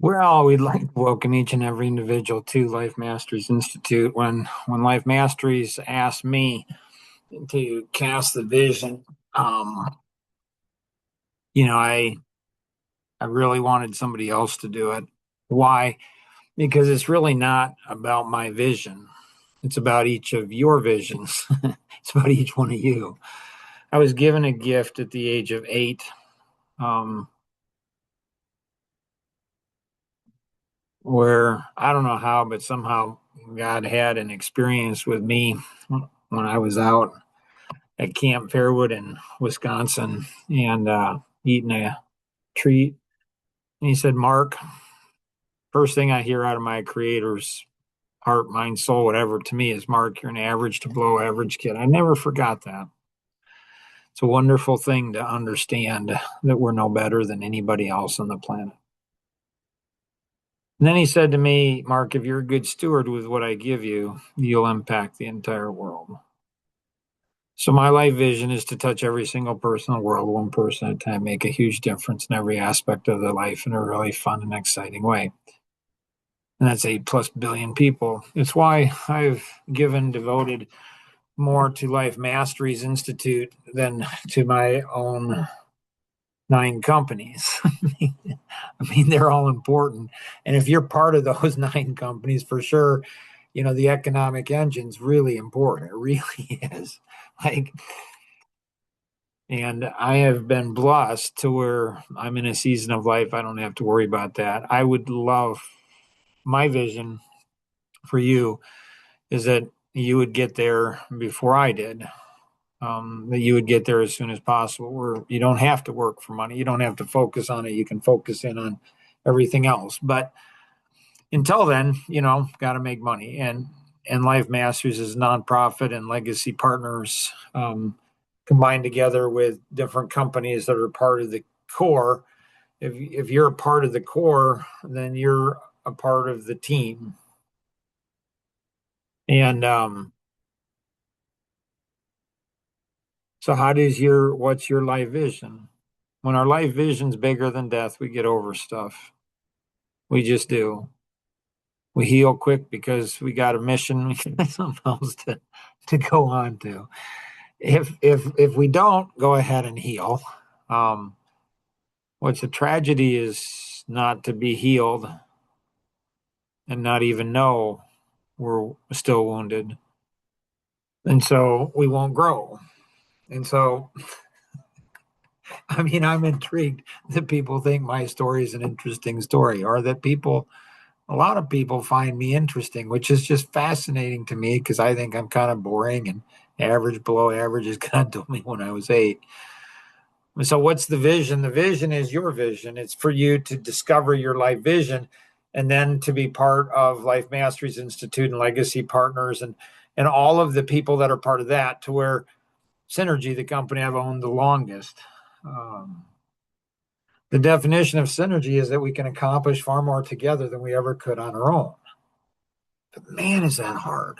We'd like to welcome each and every individual to Life Masteries Institute. When Life Masteries asked me to cast the vision, um, you know, I really wanted somebody else to do it. Why? Because it's really not about my vision. It's about each of your visions. It's about each one of you. I was given a gift at the age of 8. Um, where I don't know how, but somehow God had an experience with me when I was out at Camp Fairwood in Wisconsin and eating a treat. And he said, Mark, first thing I hear out of my creator's heart, mind, soul, whatever, to me is, Mark, you're an average to below average kid. I never forgot that. It's a wonderful thing to understand that we're no better than anybody else on the planet. And then he said to me, Mark, if you're a good steward with what I give you, you'll impact the entire world. So my life vision is to touch every single person in the world, one person at a time, make a huge difference in every aspect of their life in a really fun and exciting way. And that's 8+ billion people. It's why I've devoted more to Life Masteries Institute than to my own 9 companies. They're all important. And if you're part of those 9 companies, for sure, the economic engine's really important. It really is. Like, and I have been blessed to where I'm in a season of life. I don't have to worry about that. I would love my vision for you is that you would get there before I did. That you would get there as soon as possible, where you don't have to work for money. You don't have to focus on it. You can focus in on everything else. But until then, got to make money. And Life Masters is a nonprofit and legacy partners combined together with different companies that are part of the core. If you're a part of the core, then you're a part of the team. And so what's your life vision? When our life vision's bigger than death, we get over stuff. We just do. We heal quick because we got a mission, we got something else to go on to. If we don't go ahead and heal, what's a tragedy is not to be healed and not even know we're still wounded. And so we won't grow. And so, I'm intrigued that people think my story is an interesting story, or that a lot of people find me interesting, which is just fascinating to me because I think I'm kind of boring and average below average, as God told me when I was 8. So what's the vision? The vision is your vision. It's for you to discover your life vision and then to be part of Life Masteries Institute and Legacy Partners and all of the people that are part of that, to where Synergy, the company I've owned the longest. The definition of synergy is that we can accomplish far more together than we ever could on our own. But man, is that hard.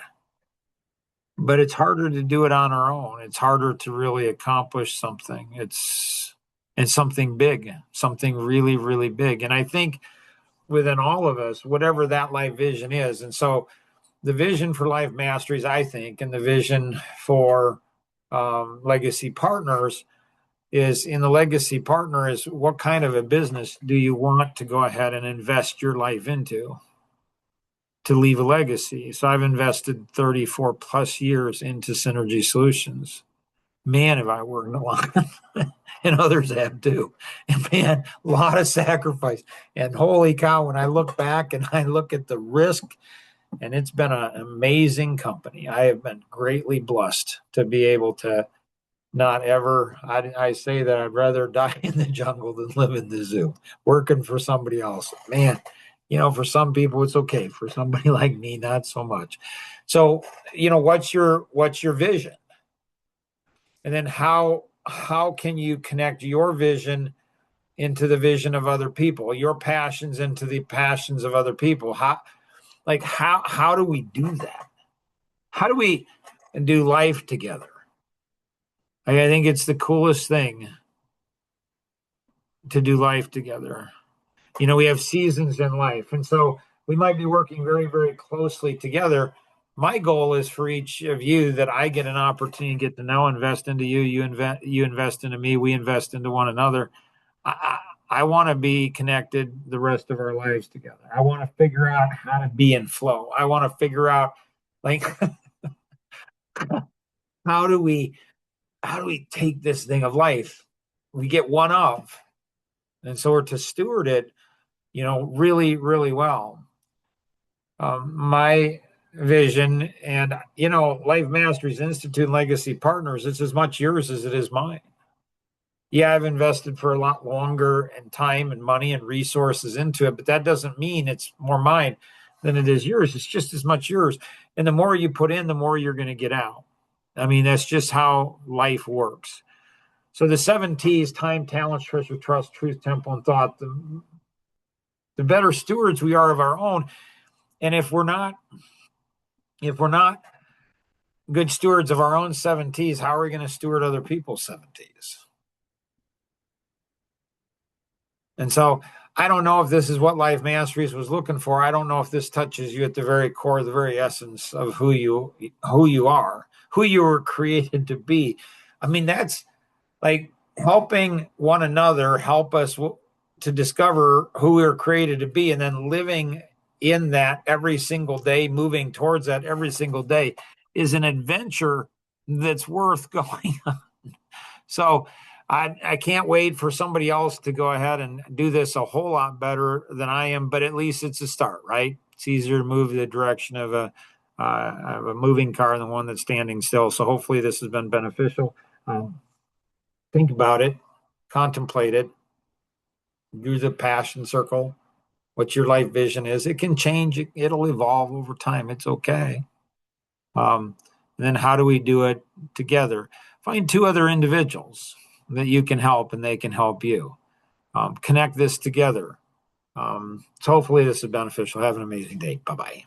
But it's harder to do it on our own. It's harder to really accomplish something. It's something big, something really, really big. And I think within all of us, whatever that life vision is. And so the vision for Life Masteries, I think, and the vision for Legacy Partners is, in the Legacy Partner, is what kind of a business do you want to go ahead and invest your life into to leave a legacy? So I've invested 34+ years into Synergy Solutions. Man, have I worked a lot. And others have too. And man, a lot of sacrifice. And holy cow, when I look back and I look at the risk, and it's been an amazing company. I have been greatly blessed to be able to not ever, I say that I'd rather die in the jungle than live in the zoo, working for somebody else. Man, for some people it's okay. For somebody like me, not so much. So, what's your vision? And then how can you connect your vision into the vision of other people, your passions into the passions of other people? How do we do that? How do we do life together? I think it's the coolest thing to do life together. We have seasons in life. And so we might be working very, very closely together. My goal is for each of you that I get an opportunity to get to know, invest into you, you invest into me, we invest into one another. I want to be connected the rest of our lives together. I want to figure out how to be in flow. I want to figure out like how do we take this thing of life? We get one of, and so we're to steward it, really, really well. My vision and Life Masteries Institute and Legacy Partners, it's as much yours as it is mine. Yeah, I've invested for a lot longer and time and money and resources into it, but that doesn't mean it's more mine than it is yours. It's just as much yours. And the more you put in, the more you're going to get out. I mean, that's just how life works. So the 7 T's: time, talent, treasure, trust, truth, temple, and thought. The better stewards we are of our own. And if we're not good stewards of our own 7 T's, how are we going to steward other people's 7 T's? And so I don't know if this is what Life Masteries was looking for. I don't know if this touches you at the very core, the very essence of who you are, who you were created to be. I mean, that's like helping one another help us to discover who we were created to be, and then living in that every single day, moving towards that every single day is an adventure that's worth going on. So I can't wait for somebody else to go ahead and do this a whole lot better than I am, but at least it's a start, right? It's easier to move the direction of a moving car than one that's standing still. So hopefully this has been beneficial. Think about it, contemplate it, do the passion circle, what your life vision is. It can change, it'll evolve over time. It's okay. And then how do we do it together? Find 2 other individuals that you can help and they can help you. Connect this together. So hopefully this is beneficial. Have an amazing day. Bye-bye.